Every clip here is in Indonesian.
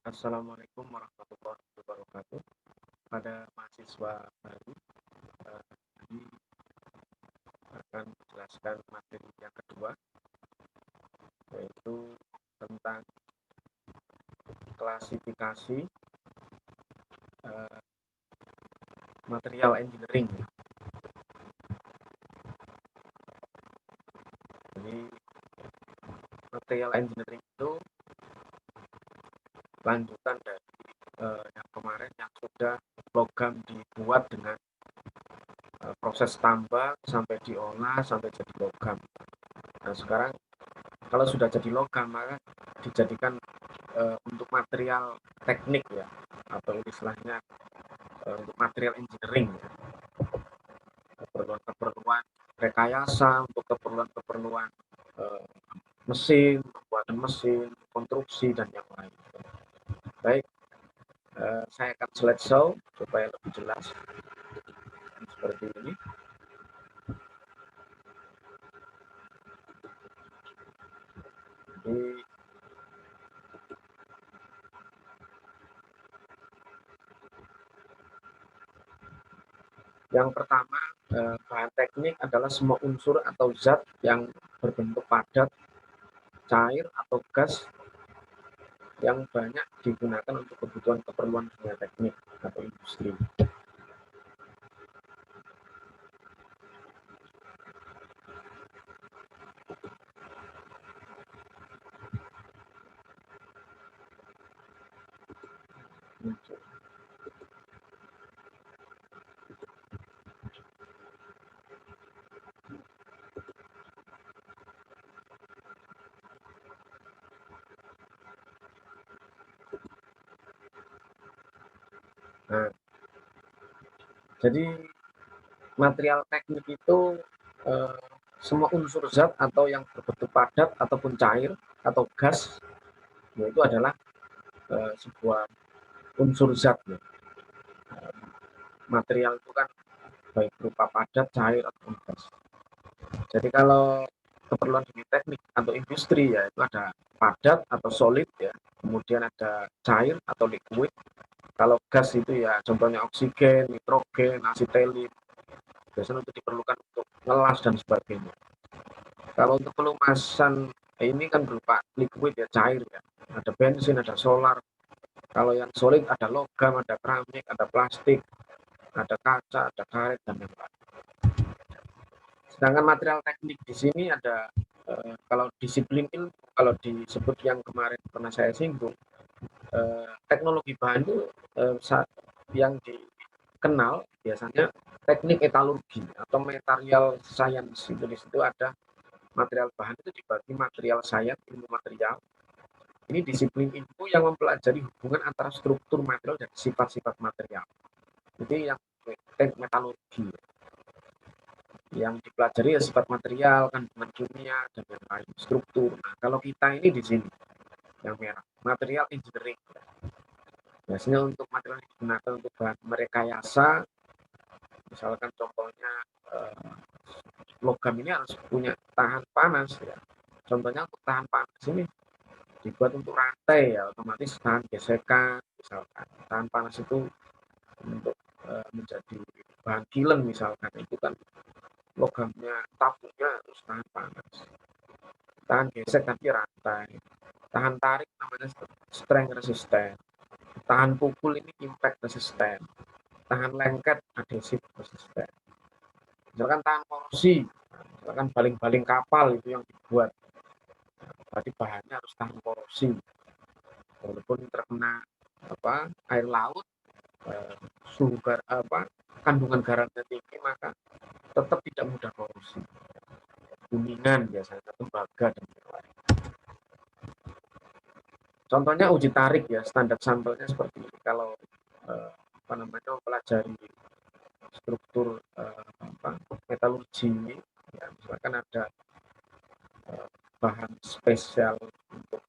Assalamualaikum warahmatullahi wabarakatuh. Pada mahasiswa baru, ini akan menjelaskan materi yang kedua, yaitu tentang klasifikasi material engineering. Jadi material engineering itu lanjutan dari yang kemarin yang sudah logam dibuat dengan proses tambang sampai diolah sampai jadi logam. Nah sekarang kalau sudah jadi logam maka dijadikan untuk material teknik ya, atau istilahnya untuk material engineering ya. Keperluan-keperluan rekayasa, untuk keperluan-keperluan mesin, pembuatan mesin, konstruksi dan yang lain. Baik, saya akan slideshow supaya lebih jelas. Seperti ini. Jadi, yang pertama, bahan teknik adalah semua unsur atau zat yang berbentuk padat, cair, atau gas yang banyak digunakan untuk kebutuhan dunia teknik atau industri. Nah, jadi material teknik itu semua unsur zat atau yang berbentuk padat ataupun cair atau gas, yaitu adalah sebuah unsur zat ya. Material itu kan baik berupa padat, cair ataupun gas. Jadi kalau keperluan dunia teknik atau industri ya itu ada padat atau solid ya, kemudian ada cair atau liquid. Kalau gas itu ya contohnya oksigen, nitrogen, asitelit, biasanya untuk diperlukan untuk ngelas dan sebagainya. Kalau untuk pelumasan ini kan berupa liquid ya, cair ya, ada bensin, ada solar. Kalau yang solid ada logam, ada keramik, ada plastik, ada kaca, ada karet dan yang lain. Sedangkan material teknik di sini ada kalau disiplin ilmu, kalau disebut yang kemarin pernah saya singgung, teknologi bahan itu yang dikenal biasanya teknik metalurgi atau material science. Itu di situ ada material bahan itu dibagi material science, ilmu material. Ini disiplin ilmu yang mempelajari hubungan antara struktur material dan sifat-sifat material. Jadi yang teknik metalurgi yang dipelajari ya sifat material, kandungan kimia dan yang lain, struktur. Nah, kalau kita ini di sini yang merah, material engineering. Biasanya untuk material yang digunakan untuk bahan merekayasa, misalkan contohnya logam ini harus punya tahan panas ya. Contohnya untuk tahan panas ini dibuat untuk rantai ya, otomatis tahan gesekan, misalkan tahan panas itu untuk menjadi bahan kiln misalkan, itu kan logamnya tabungnya harus tahan panas, tahan gesek tapi rantai, tahan tarik namanya strength resistant, tahan pukul ini impact resistant, tahan lengket adhesif resistant, misalkan tahan korsi, misalkan baling-baling kapal itu yang dibuat, berarti bahannya harus tahan korsi walaupun terkena air laut, suhu kandungan garamnya tinggi maka tetap tidak mudah korupsi. Kuningan biasanya, tembaga dan lain-lain. Contohnya uji tarik ya, standar sampelnya seperti ini. Kalau mempelajari struktur metalurgi, ya, misalkan ada bahan spesial untuk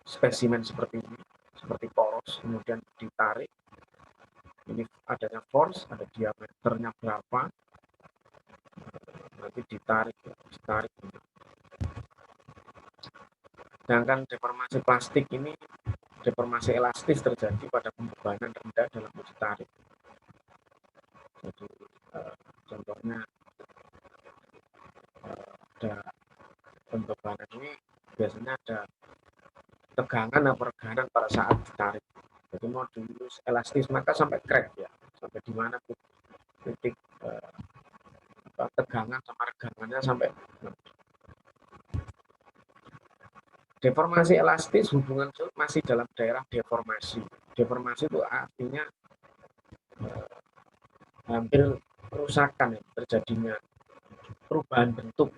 spesimen seperti ini, seperti poros, kemudian ditarik. Ini adanya force, ada diameternya berapa, nanti ditarik. Sedangkan deformasi plastik ini deformasi elastis terjadi pada pembebanan rendah dalam uji tarik. Jadi contohnya ada pembebanan ini biasanya ada tegangan atau reganan pada saat ditarik. Jadi modulus elastis maka sampai crack ya, sampai di mana titik tegangan sama reganannya sampai. Deformasi elastis hubungan masih dalam daerah deformasi. Deformasi itu artinya hampir kerusakan ya, terjadinya perubahan bentuk,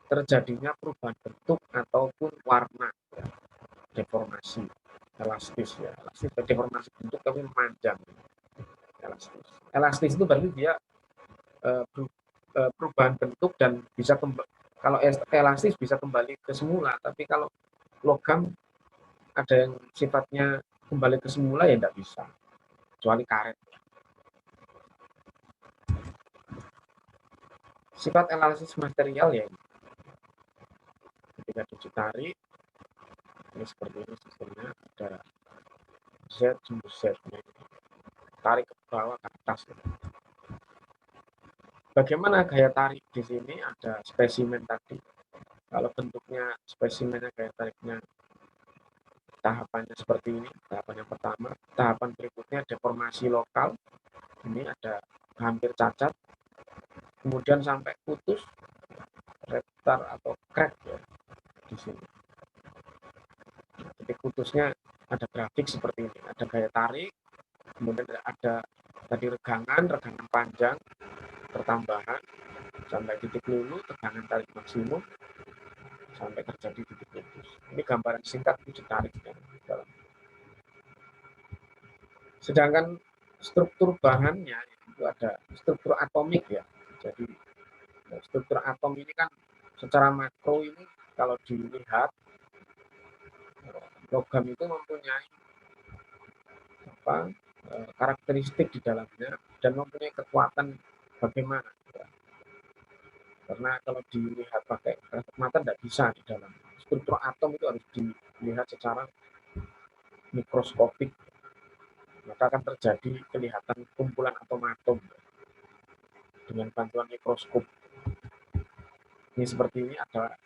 terjadinya perubahan bentuk ataupun warna ya, deformasi elastis ya. Elastis deformasi bentuk tapi memanjang. Elastis itu berarti dia perubahan bentuk dan bisa kalau elastis bisa kembali ke semula, tapi kalau logam ada yang sifatnya kembali ke semula ya tidak bisa, kecuali karet. Sifat elastis material ya ketika ditarik ini seperti ini sistemnya, ada Z jumbo Z, tarik ke bawah ke atas. Bagaimana gaya tarik di sini? Ada spesimen tadi. Kalau bentuknya spesimennya gaya tariknya tahapannya seperti ini, tahapan yang pertama. Tahapan berikutnya deformasi lokal. Ini ada hampir cacat. Kemudian sampai putus, reptar atau crack ya, di sini. Titik putusnya ada grafik seperti ini. Ada gaya tarik, kemudian ada tadi regangan panjang, pertambahan, sampai titik lulu, tegangan tarik maksimum, sampai terjadi titik putus. Ini gambaran singkat uji tarik ya. Sedangkan struktur bahannya itu ada struktur atomik ya. Jadi struktur atom ini kan secara makro ini kalau dilihat logam itu mempunyai karakteristik di dalamnya dan mempunyai kekuatan bagaimana. Karena kalau dilihat pakai kasat mata tidak bisa di dalam struktur atom itu harus dilihat secara mikroskopik, maka akan terjadi kelihatan kumpulan atom-atom dengan bantuan mikroskop. Ini seperti ini ada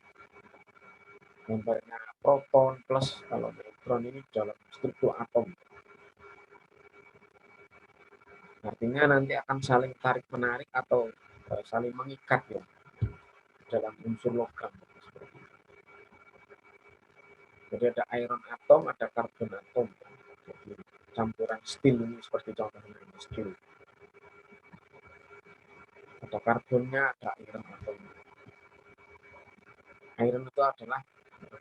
gambarnya proton plus, kalau neutron ini dalam struktur atom. Artinya nanti akan saling tarik menarik atau saling mengikat ya dalam unsur logam. Jadi ada iron atom, ada karbon atom. Jadi campuran steel ini seperti contohnya steel. Ada karbonnya, ada iron atom. Iron itu adalah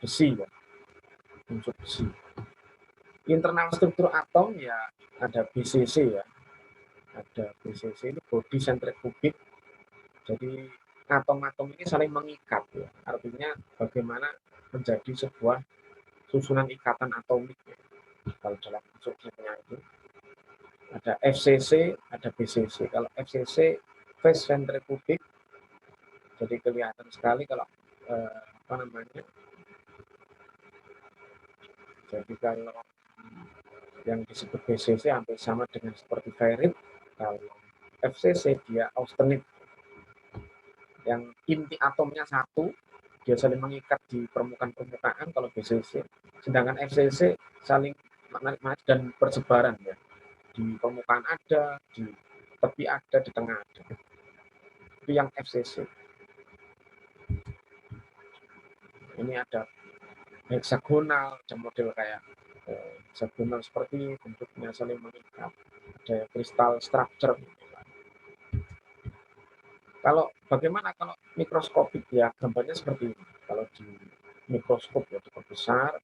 besi ya, unsur besi. Internal struktur atom ya ada BCC ya. Ada BCC ini body centric cubic. Jadi atom-atom ini saling mengikat ya. Artinya bagaimana menjadi sebuah susunan ikatan atomik ya. Kalau dalam instruksinya itu ada FCC, ada BCC. Kalau FCC face centric cubic, jadi kelihatan sekali kalau apa namanya. Jadi kalau yang disebut BCC hampir sama dengan seperti ferrit. Kalau FCC dia austenit, yang inti atomnya satu, dia saling mengikat di permukaan. Kalau BCC, sedangkan FCC saling menarik dan bersebaran ya, di permukaan ada, di tepi ada, di tengah ada. Itu yang FCC. Ini ada heksagonal, ada model kayak heksagonal seperti ini, bentuknya saling mengikat, ada kristal structure. Kalau bagaimana kalau mikroskopik ya, gambarnya seperti ini. Kalau di mikroskop ya cukup besar,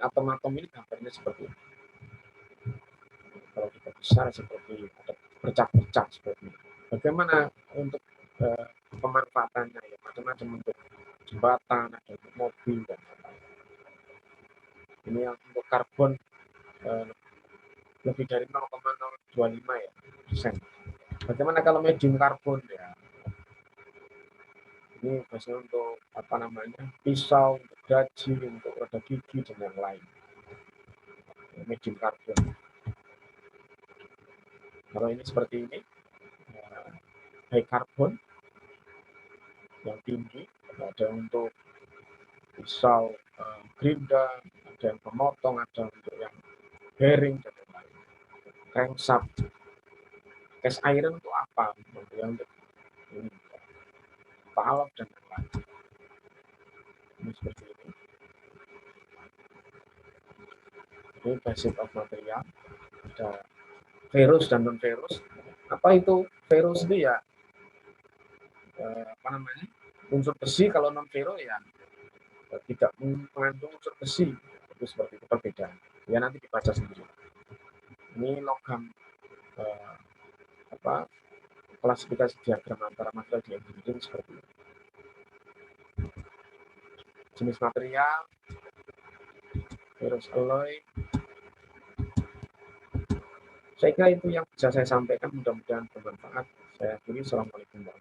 atom-atom ini gambarnya seperti ini. Kalau kita besar seperti ada bercak-bercak seperti ini. Bagaimana untuk pemanfaatannya ya, macam-macam, untuk jembatan, ada untuk mobil dan lain-lain. Ini yang untuk karbon lebih dari 0,025 ya persen. Bagaimana kalau medium karbon ya? Ini biasanya untuk pisau, untuk gaji, untuk roda gigi dan yang lain. Medium karbon. Kalau ini seperti ini, high karbon yang tinggi, ada untuk pisau gerinda, ada yang pemotong, ada untuk yang bearing dan yang lain. Crankshaft, cast iron untuk apa? Yang untuk valve dan yang lain. Ini seperti ini. Ini basic of material. Ada ferrous dan non ferrous. Apa itu ferrous itu ya? Unsur besi. Kalau non ferrous ya tidak mengandung unsur besi. Itu seperti itu perbedaan. Ya nanti dibaca sendiri. Ini logam klasifikasi diagram antara material di engineering seperti ini. Jenis material, ferrous alloy. Saya kira itu yang bisa saya sampaikan, mudah-mudahan bermanfaat. Saya akhiri. Assalamualaikum warahmatullahi wabarakatuh.